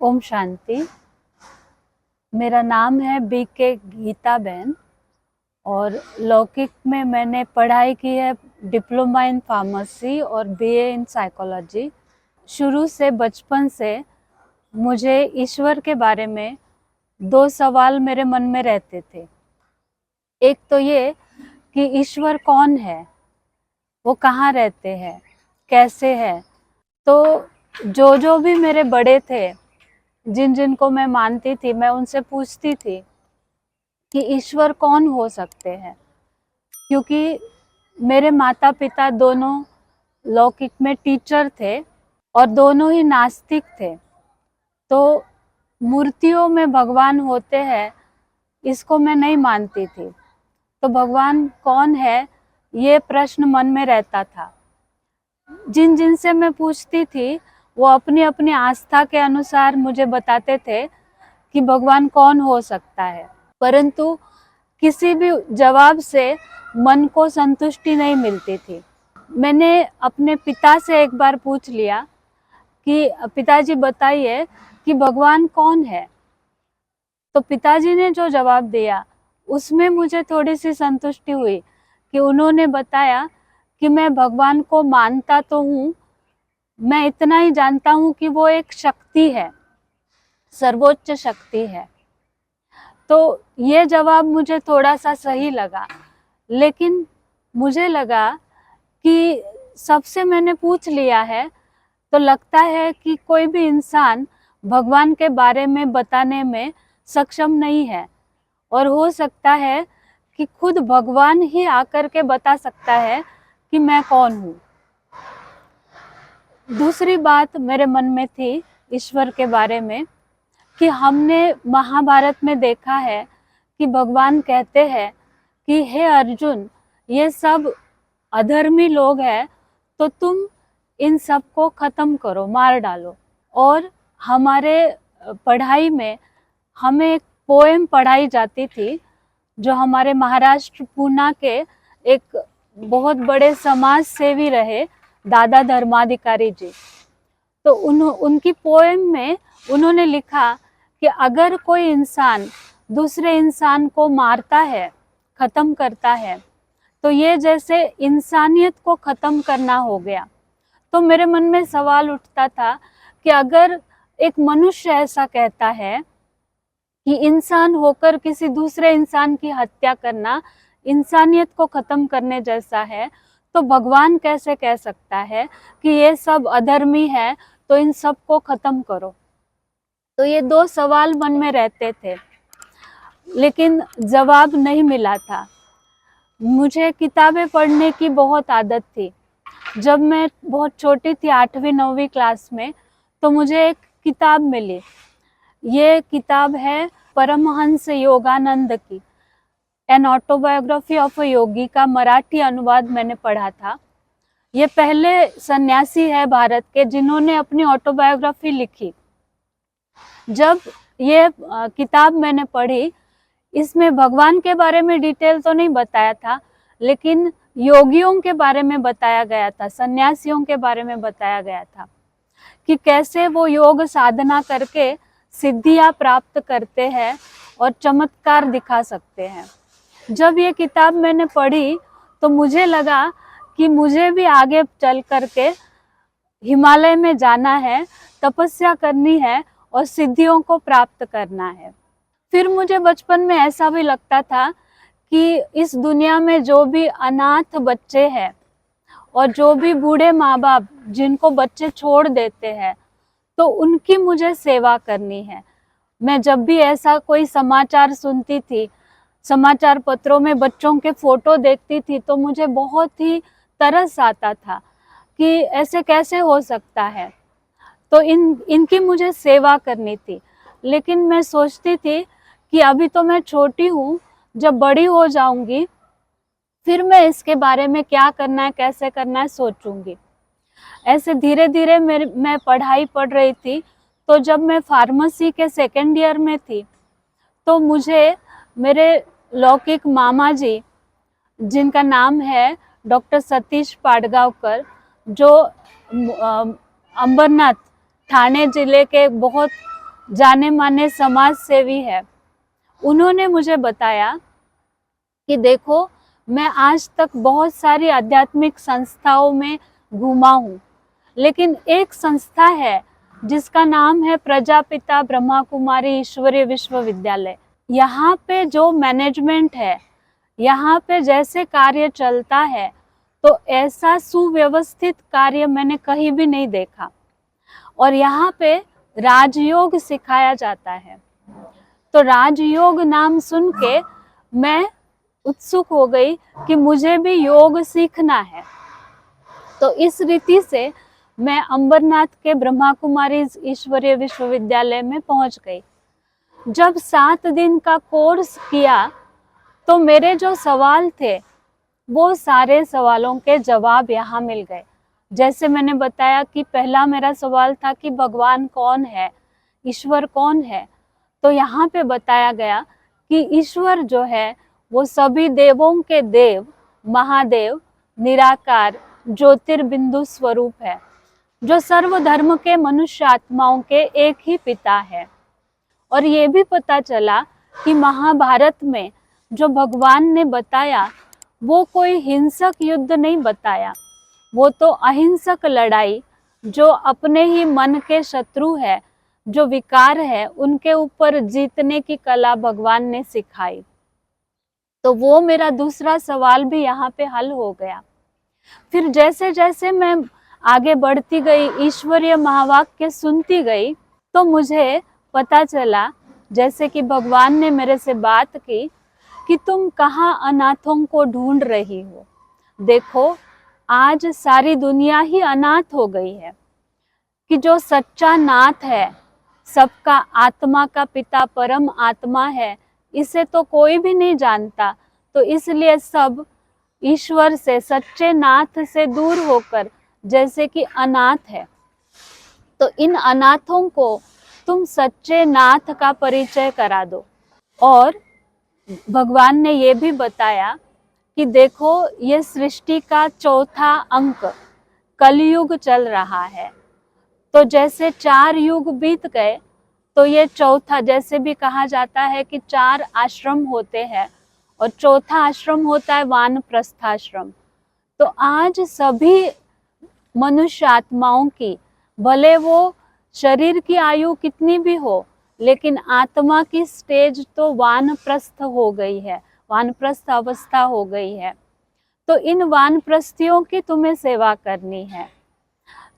ओम शांति। मेरा नाम है बीके गीता बहन और लौकिक में मैंने पढ़ाई की है डिप्लोमा इन फार्मेसी और बीए इन साइकोलॉजी। शुरू से बचपन से मुझे ईश्वर के बारे में दो सवाल मेरे मन में रहते थे। एक तो ये कि ईश्वर कौन है, वो कहाँ रहते हैं, कैसे है। तो जो भी मेरे बड़े थे, जिन जिनको मैं मानती थी, मैं उनसे पूछती थी कि ईश्वर कौन हो सकते हैं, क्योंकि मेरे माता पिता दोनों लौकिक में टीचर थे और दोनों ही नास्तिक थे। तो मूर्तियों में भगवान होते हैं, इसको मैं नहीं मानती थी। तो भगवान कौन है, ये प्रश्न मन में रहता था। जिन जिन से मैं पूछती थी, वो अपनी अपनी आस्था के अनुसार मुझे बताते थे कि भगवान कौन हो सकता है, परंतु किसी भी जवाब से मन को संतुष्टि नहीं मिलती थी। मैंने अपने पिता से एक बार पूछ लिया कि पिताजी बताइए कि भगवान कौन है। तो पिताजी ने जो जवाब दिया उसमें मुझे थोड़ी सी संतुष्टि हुई कि उन्होंने बताया कि मैं भगवान को मानता तो हूँ, मैं इतना ही जानता हूँ कि वो एक शक्ति है, सर्वोच्च शक्ति है। तो ये जवाब मुझे थोड़ा सा सही लगा, लेकिन मुझे लगा कि सबसे मैंने पूछ लिया है, तो लगता है कि कोई भी इंसान भगवान के बारे में बताने में सक्षम नहीं है, और हो सकता है कि खुद भगवान ही आकर के बता सकता है कि मैं कौन हूँ। दूसरी बात मेरे मन में थी ईश्वर के बारे में कि हमने महाभारत में देखा है कि भगवान कहते हैं कि हे अर्जुन, ये सब अधर्मी लोग हैं, तो तुम इन सब को खत्म करो, मार डालो। और हमारे पढ़ाई में हमें एक पोएम पढ़ाई जाती थी, जो हमारे महाराष्ट्र पूना के एक बहुत बड़े समाज सेवी रहे, दादा धर्माधिकारी जी। तो उनकी पोएम में उन्होंने लिखा कि अगर कोई इंसान दूसरे इंसान को मारता है, खत्म करता है, तो ये जैसे इंसानियत को खत्म करना हो गया। तो मेरे मन में सवाल उठता था कि अगर एक मनुष्य ऐसा कहता है कि इंसान होकर किसी दूसरे इंसान की हत्या करना इंसानियत को खत्म करने जैसा है, तो भगवान कैसे कह सकता है कि ये सब अधर्मी है, तो इन सब को खत्म करो। तो ये दो सवाल मन में रहते थे, लेकिन जवाब नहीं मिला था। मुझे किताबें पढ़ने की बहुत आदत थी। जब मैं बहुत छोटी थी, 8वीं 9वीं क्लास में, तो मुझे एक किताब मिली। ये किताब है परमहंस योगानंद की, एन ऑटोबायोग्राफी ऑफ अ योगी का मराठी अनुवाद मैंने पढ़ा था। ये पहले सन्यासी है भारत के जिन्होंने अपनी ऑटोबायोग्राफी लिखी। जब ये किताब मैंने पढ़ी, इसमें भगवान के बारे में डिटेल तो नहीं बताया था, लेकिन योगियों के बारे में बताया गया था, सन्यासियों के बारे में बताया गया था कि कैसे वो योग साधना करके सिद्धियां प्राप्त करते हैं और चमत्कार दिखा सकते हैं। जब ये किताब मैंने पढ़ी तो मुझे लगा कि मुझे भी आगे चल करके हिमालय में जाना है, तपस्या करनी है और सिद्धियों को प्राप्त करना है। फिर मुझे बचपन में ऐसा भी लगता था कि इस दुनिया में जो भी अनाथ बच्चे हैं और जो भी बूढ़े माँ बाप जिनको बच्चे छोड़ देते हैं, तो उनकी मुझे सेवा करनी है। मैं जब भी ऐसा कोई समाचार सुनती थी, समाचार पत्रों में बच्चों के फोटो देखती थी, तो मुझे बहुत ही तरस आता था कि ऐसे कैसे हो सकता है। तो इनकी मुझे सेवा करनी थी। लेकिन मैं सोचती थी कि अभी तो मैं छोटी हूँ, जब बड़ी हो जाऊंगी फिर मैं इसके बारे में क्या करना है, कैसे करना है, सोचूंगी। ऐसे धीरे धीरे मैं पढ़ाई पढ़ रही थी। तो जब मैं फार्मेसी के सेकेंड ईयर में थी, तो मुझे मेरे लौकिक मामा जी, जिनका नाम है डॉक्टर सतीश पाडगांवकर, जो अंबरनाथ ठाणे जिले के बहुत जाने माने समाज सेवी है, उन्होंने मुझे बताया कि देखो, मैं आज तक बहुत सारी आध्यात्मिक संस्थाओं में घूमा हूँ, लेकिन एक संस्था है जिसका नाम है प्रजापिता ब्रह्मा कुमारी ईश्वरीय विश्वविद्यालय। यहाँ पे जो मैनेजमेंट है, यहाँ पे जैसे कार्य चलता है, तो ऐसा सुव्यवस्थित कार्य मैंने कहीं भी नहीं देखा। और यहाँ पे राजयोग सिखाया जाता है। तो राजयोग नाम सुन के मैं उत्सुक हो गई कि मुझे भी योग सीखना है। तो इस रीति से मैं अंबरनाथ के ब्रह्मा कुमारी ईश्वरीय विश्वविद्यालय में पहुंच गई। जब 7 दिन का कोर्स किया तो मेरे जो सवाल थे वो सारे सवालों के जवाब यहाँ मिल गए। जैसे मैंने बताया कि पहला मेरा सवाल था कि भगवान कौन है, ईश्वर कौन है। तो यहाँ पे बताया गया कि ईश्वर जो है वो सभी देवों के देव, महादेव, निराकार, ज्योतिर्बिंदु स्वरूप है, जो सर्वधर्म के मनुष्य आत्माओं के एक ही पिता है। और ये भी पता चला कि महाभारत में जो भगवान ने बताया वो कोई हिंसक युद्ध नहीं बताया, वो तो अहिंसक लड़ाई, जो अपने ही मन के शत्रु है, जो विकार है, उनके ऊपर जीतने की कला भगवान ने सिखाई। तो वो मेरा दूसरा सवाल भी यहाँ पे हल हो गया। फिर जैसे जैसे मैं आगे बढ़ती गई, ईश्वरीय महावाक्य सुनती गई, तो मुझे पता चला, जैसे कि भगवान ने मेरे से बात की कि तुम कहाँ अनाथों को ढूंढ रही हो। देखो, आज सारी दुनिया ही अनाथ हो गई है, कि जो सच्चा नाथ है, सबका आत्मा का पिता परम आत्मा है, इसे तो कोई भी नहीं जानता। तो इसलिए सब ईश्वर से, सच्चे नाथ से दूर होकर जैसे कि अनाथ है। तो इन अनाथों को तुम सच्चे नाथ का परिचय करा दो। और भगवान ने ये भी बताया कि देखो, ये सृष्टि का चौथा अंक कलयुग चल रहा है। तो जैसे 4 युग बीत गए, तो ये चौथा, जैसे भी कहा जाता है कि 4 आश्रम होते हैं और चौथा आश्रम होता है वानप्रस्थाश्रम। तो आज सभी मनुष्य आत्माओं की, भले वो शरीर की आयु कितनी भी हो, लेकिन आत्मा की स्टेज तो वानप्रस्थ हो गई है, वानप्रस्थ अवस्था हो गई है। तो इन वानप्रस्थियों की तुम्हें सेवा करनी है।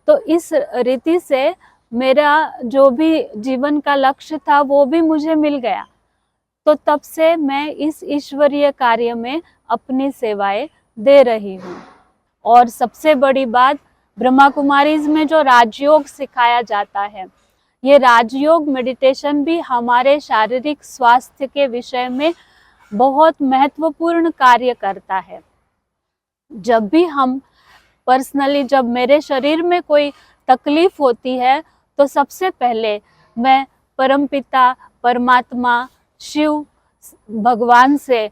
तो इस रीति से मेरा जो भी जीवन का लक्ष्य था वो भी मुझे मिल गया। तो तब से मैं इस ईश्वरीय कार्य में अपनी सेवाएं दे रही हूँ। और सबसे बड़ी बात, ब्रह्मा कुमारीज में जो राजयोग सिखाया जाता है, ये राजयोग मेडिटेशन भी हमारे शारीरिक स्वास्थ्य के विषय में बहुत महत्वपूर्ण कार्य करता है। जब भी हम पर्सनली, जब मेरे शरीर में कोई तकलीफ होती है, तो सबसे पहले मैं परमपिता, परमात्मा, शिव भगवान से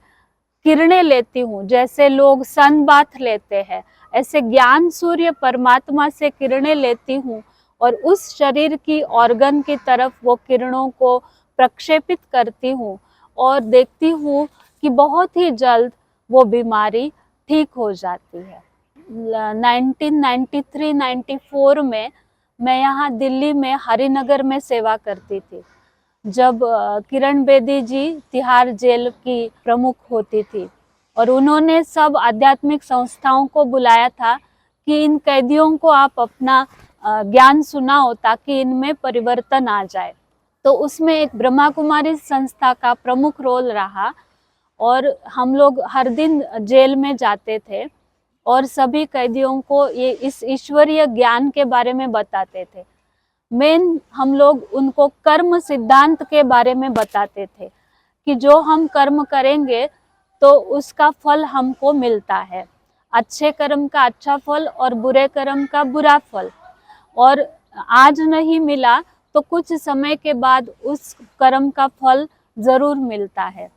किरणें लेती हूँ। जैसे लोग सन बाथ लेते हैं, ऐसे ज्ञान सूर्य परमात्मा से किरणें लेती हूँ और उस शरीर की ऑर्गन की तरफ वो किरणों को प्रक्षेपित करती हूँ और देखती हूँ कि बहुत ही जल्द वो बीमारी ठीक हो जाती है। 1993-94 में मैं यहाँ दिल्ली में हरिनगर में सेवा करती थी, जब किरण बेदी जी तिहाड़ जेल की प्रमुख होती थी। और उन्होंने सब आध्यात्मिक संस्थाओं को बुलाया था कि इन कैदियों को आप अपना ज्ञान सुनाओ ताकि इनमें परिवर्तन आ जाए। तो उसमें एक ब्रह्मा कुमारी संस्था का प्रमुख रोल रहा और हम लोग हर दिन जेल में जाते थे और सभी कैदियों को ये इस ईश्वरीय ज्ञान के बारे में बताते थे। मेन हम लोग उनको कर्म सिद्धांत के बारे में बताते थे कि जो हम कर्म करेंगे तो उसका फल हमको मिलता है, अच्छे कर्म का अच्छा फल और बुरे कर्म का बुरा फल। और आज नहीं मिला तो कुछ समय के बाद उस कर्म का फल जरूर मिलता है।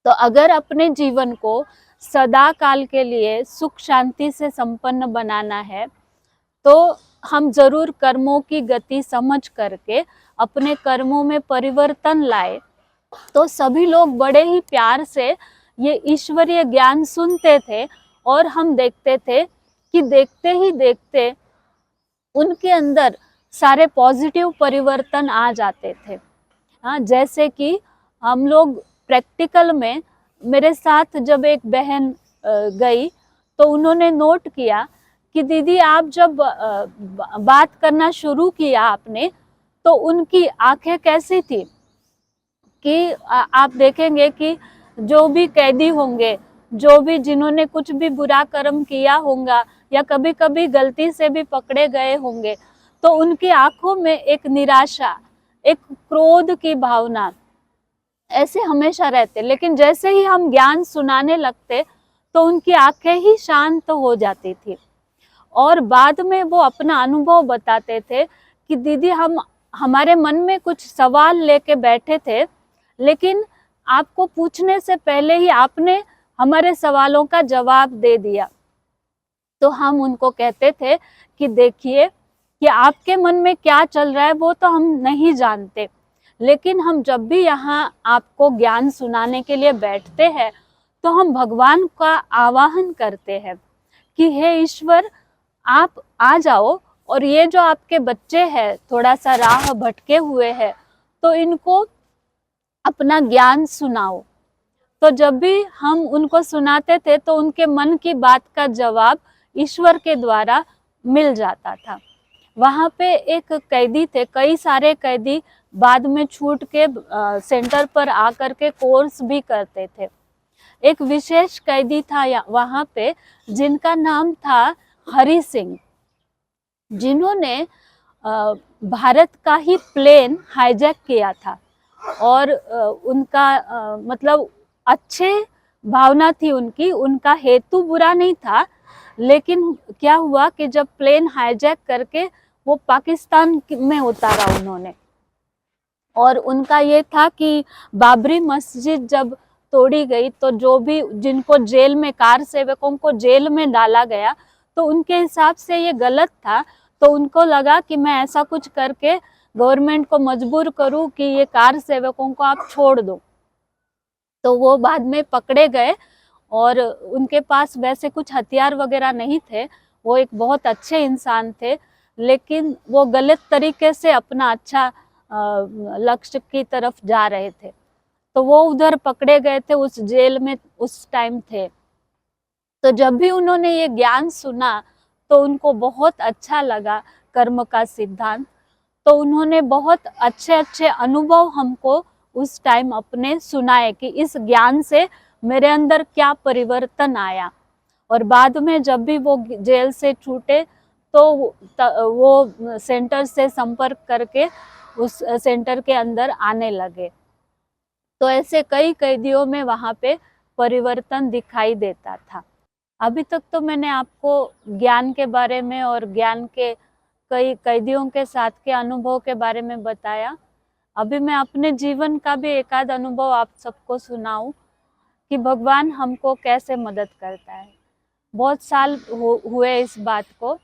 तो अगर अपने जीवन को सदा काल के लिए सुख शांति से संपन्न बनाना है, तो हम जरूर कर्मों की गति समझ करके अपने कर्मों में परिवर्तन लाए, तो सभी लोग बड़े ही प्यार से ये ईश्वरीय ज्ञान सुनते थे और हम देखते थे कि देखते ही देखते उनके अंदर सारे पॉजिटिव परिवर्तन आ जाते थे। हाँ, जैसे कि हम लोग प्रैक्टिकल में, मेरे साथ जब एक बहन गई तो उन्होंने नोट किया कि दीदी आप जब बात करना शुरू किया आपने, तो उनकी आंखें कैसी थी कि आप देखेंगे कि जो भी कैदी होंगे, जो भी जिन्होंने कुछ भी बुरा कर्म किया होगा या कभी कभी गलती से भी पकड़े गए होंगे, तो उनकी आंखों में एक निराशा, एक क्रोध की भावना ऐसे हमेशा रहते। लेकिन जैसे ही हम ज्ञान सुनाने लगते तो उनकी आंखें ही शांत हो जाती थी और बाद में वो अपना अनुभव बताते थे कि दीदी हम हमारे मन में कुछ सवाल लेके बैठे थे, लेकिन आपको पूछने से पहले ही आपने हमारे सवालों का जवाब दे दिया। तो हम उनको कहते थे कि देखिए कि आपके मन में क्या चल रहा है वो तो हम नहीं जानते, लेकिन हम जब भी यहाँ आपको ज्ञान सुनाने के लिए बैठते हैं तो हम भगवान का आवाहन करते हैं कि हे ईश्वर आप आ जाओ और ये जो आपके बच्चे हैं थोड़ा सा राह भटके हुए हैं, तो इनको अपना ज्ञान सुनाओ। तो जब भी हम उनको सुनाते थे तो उनके मन की बात का जवाब ईश्वर के द्वारा मिल जाता था। वहाँ पे एक कैदी थे, कई सारे कैदी बाद में छूट के सेंटर पर आकर के कोर्स भी करते थे। एक विशेष कैदी था वहाँ पे जिनका नाम था हरि सिंह, जिन्होंने भारत का ही प्लेन हाईजैक किया था और उनका मतलब अच्छे भावना थी उनकी, उनका हेतु बुरा नहीं था। लेकिन क्या हुआ कि जब प्लेन हाईजैक करके वो पाकिस्तान में उतारा उन्होंने, और उनका ये था कि बाबरी मस्जिद जब तोड़ी गई तो जो भी जिनको जेल में, कार सेवकों को जेल में डाला गया, तो उनके हिसाब से ये गलत था। तो उनको लगा कि मैं ऐसा कुछ करके गवर्नमेंट को मजबूर करूं कि ये कार सेवकों को आप छोड़ दो। तो वो बाद में पकड़े गए और उनके पास वैसे कुछ हथियार वगैरह नहीं थे, वो एक बहुत अच्छे इंसान थे, लेकिन वो गलत तरीके से अपना अच्छा लक्ष्य की तरफ जा रहे थे। तो वो उधर पकड़े गए थे, उस जेल में उस टाइम थे। तो जब भी उन्होंने ये ज्ञान सुना तो उनको बहुत अच्छा लगा कर्म का सिद्धांत। तो उन्होंने बहुत अच्छे अच्छे अनुभव हमको उस टाइम अपने सुनाए कि इस ज्ञान से मेरे अंदर क्या परिवर्तन आया। और बाद में जब भी वो जेल से छूटे तो वो सेंटर से संपर्क करके उस सेंटर के अंदर आने लगे। तो ऐसे कई कैदियों में वहाँ पे परिवर्तन दिखाई देता था। अभी तक तो मैंने आपको ज्ञान के बारे में और ज्ञान के कई कैदियों के साथ के अनुभव के बारे में बताया। अभी मैं अपने जीवन का भी एक आध अनुभव आप सबको सुनाऊं कि भगवान हमको कैसे मदद करता है। बहुत साल हुए इस बात को।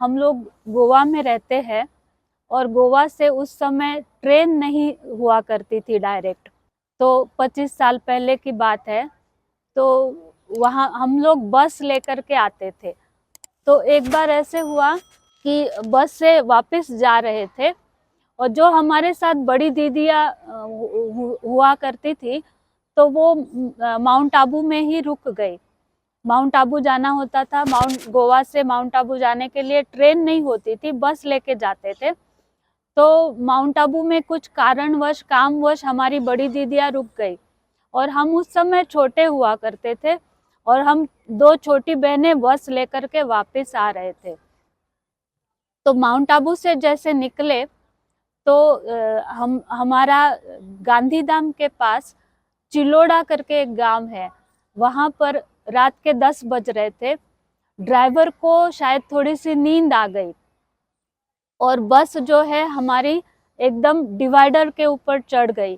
हम लोग गोवा में रहते हैं और गोवा से उस समय ट्रेन नहीं हुआ करती थी डायरेक्ट, तो 25 साल पहले की बात है। तो वहाँ हम लोग बस लेकर के आते थे। तो एक बार ऐसे हुआ कि बस से वापस जा रहे थे और जो हमारे साथ बड़ी दीदियाँ हुआ करती थी, तो वो माउंट आबू में ही रुक गई। माउंट आबू जाना होता था, गोवा से माउंट आबू जाने के लिए ट्रेन नहीं होती थी, बस लेके जाते थे। तो माउंट आबू में कुछ कारणवश, कामवश हमारी बड़ी दीदियाँ रुक गई और हम उस समय छोटे हुआ करते थे और हम दो छोटी बहनें बस लेकर के वापस आ रहे थे। तो माउंट आबू से जैसे निकले तो हमारा गांधीधाम के पास चिलोड़ा करके एक गांव है, वहाँ पर रात के 10 बज रहे थे। ड्राइवर को शायद थोड़ी सी नींद आ गई और बस जो है हमारी एकदम डिवाइडर के ऊपर चढ़ गई।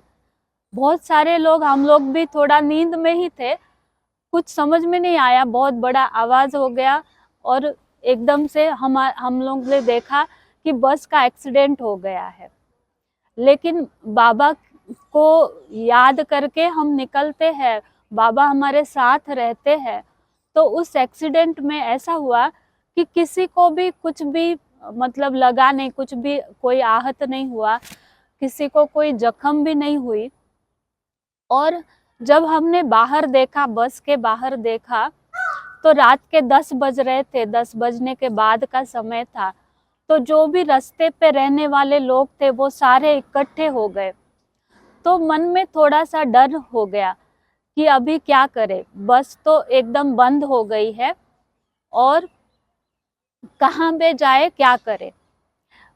बहुत सारे लोग, हम लोग भी थोड़ा नींद में ही थे, कुछ समझ में नहीं आया, बहुत बड़ा आवाज हो गया और एकदम से हम लोग ने देखा कि बस का एक्सीडेंट हो गया है। लेकिन बाबा को याद करके हम निकलते हैं, बाबा हमारे साथ रहते हैं। तो उस एक्सीडेंट में ऐसा हुआ कि किसी को भी कुछ भी मतलब लगा नहीं, कुछ भी कोई आहत नहीं हुआ, किसी को कोई जख्म भी नहीं हुई। और जब हमने बाहर देखा, बस के बाहर देखा, तो रात के 10 बज रहे थे, 10 बजने के बाद का समय था। तो जो भी रास्ते पे रहने वाले लोग थे वो सारे इकट्ठे हो गए। तो मन में थोड़ा सा डर हो गया कि अभी क्या करें, बस तो एकदम बंद हो गई है और कहाँ पे जाए, क्या करे।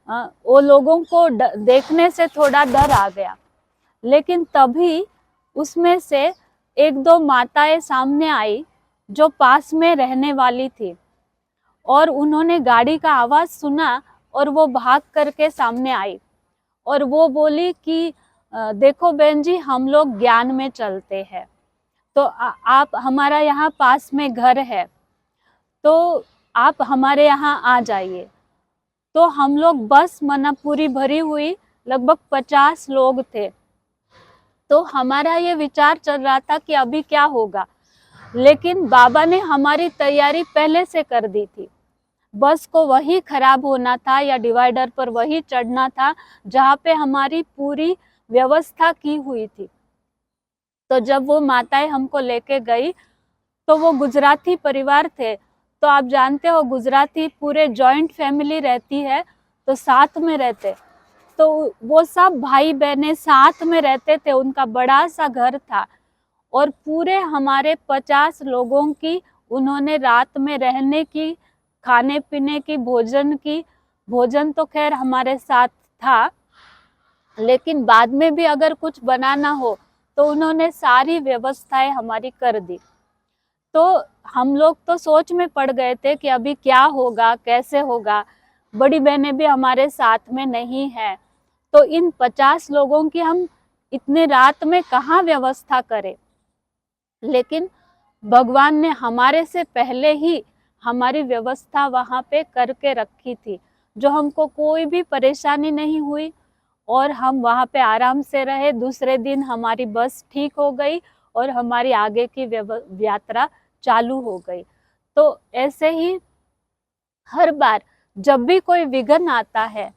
वो लोगों को देखने से थोड़ा डर आ गया। लेकिन तभी उसमें से एक दो माताएं सामने आई जो पास में रहने वाली थी, और उन्होंने गाड़ी का आवाज सुना और वो भाग करके सामने आई और वो बोली कि देखो बहन जी, हम लोग ज्ञान में चलते हैं, तो आप, हमारा यहाँ पास में घर है, तो आप हमारे यहाँ आ जाइए। तो हम लोग बस मना पूरी भरी हुई, लगभग 50 लोग थे। तो हमारा ये विचार चल रहा था कि अभी क्या होगा, लेकिन बाबा ने हमारी तैयारी पहले से कर दी थी। बस को वही खराब होना था या डिवाइडर पर वही चढ़ना था जहाँ पे हमारी पूरी व्यवस्था की हुई थी। तो जब वो माताएं हमको लेके गई, तो वो गुजराती परिवार थे। तो आप जानते हो गुजराती पूरे जॉइंट फैमिली रहती है, तो साथ में रहते। तो वो सब भाई बहनें साथ में रहते थे, उनका बड़ा सा घर था। और पूरे हमारे 50 लोगों की उन्होंने रात में रहने की, खाने पीने की, भोजन की, भोजन तो खैर हमारे साथ था, लेकिन बाद में भी अगर कुछ बनाना हो तो उन्होंने सारी व्यवस्थाएं हमारी कर दी। तो हम लोग तो सोच में पड़ गए थे कि अभी क्या होगा, कैसे होगा। बड़ी बहनें भी हमारे साथ में नहीं है, तो इन 50 लोगों की हम इतने रात में कहाँ व्यवस्था करें। लेकिन भगवान ने हमारे से पहले ही हमारी व्यवस्था वहाँ पे करके रखी थी, जो हमको कोई भी परेशानी नहीं हुई और हम वहाँ पे आराम से रहे। दूसरे दिन हमारी बस ठीक हो गई और हमारी आगे की यात्रा चालू हो गई। तो ऐसे ही हर बार जब भी कोई विघ्न आता है,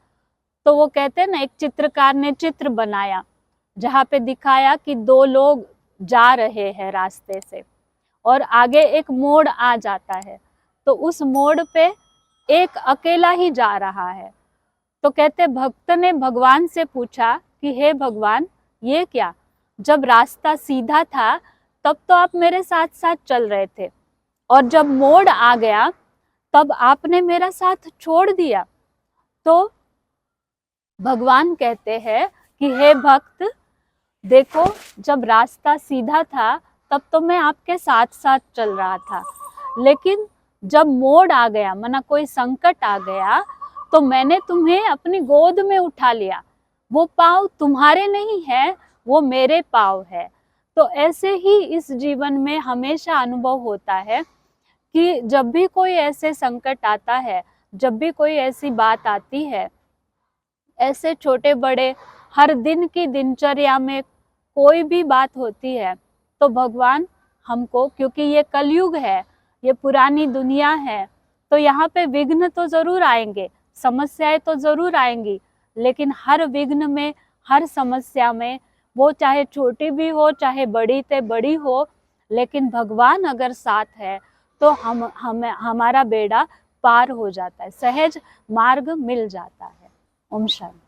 तो वो कहते हैं ना, एक चित्रकार ने चित्र बनाया जहाँ पे दिखाया कि दो लोग जा रहे हैं रास्ते से और आगे एक मोड़ आ जाता है, तो उस मोड़ पे एक अकेला ही जा रहा है। तो कहते भक्त ने भगवान से पूछा कि हे भगवान, ये क्या, जब रास्ता सीधा था तब तो आप मेरे साथ साथ चल रहे थे, और जब मोड़ आ गया तब आपने मेरा साथ छोड़ दिया। तो भगवान कहते हैं कि हे भक्त, देखो, जब रास्ता सीधा था तब तो मैं आपके साथ साथ चल रहा था, लेकिन जब मोड़ आ गया, माना कोई संकट आ गया, तो मैंने तुम्हें अपनी गोद में उठा लिया। वो पाँव तुम्हारे नहीं है, वो मेरे पाँव है। तो ऐसे ही इस जीवन में हमेशा अनुभव होता है कि जब भी कोई ऐसे संकट आता है, जब भी कोई ऐसी बात आती है, ऐसे छोटे बड़े हर दिन की दिनचर्या में कोई भी बात होती है, तो भगवान हमको, क्योंकि ये कलयुग है, ये पुरानी दुनिया है, तो यहाँ पे विघ्न तो जरूर आएंगे, समस्याएं तो जरूर आएंगी, लेकिन हर विघ्न में, हर समस्या में, वो चाहे छोटी भी हो चाहे बड़ी से बड़ी हो, लेकिन भगवान अगर साथ है तो हमारा बेड़ा पार हो जाता है, सहज मार्ग मिल जाता है। ओम शांति।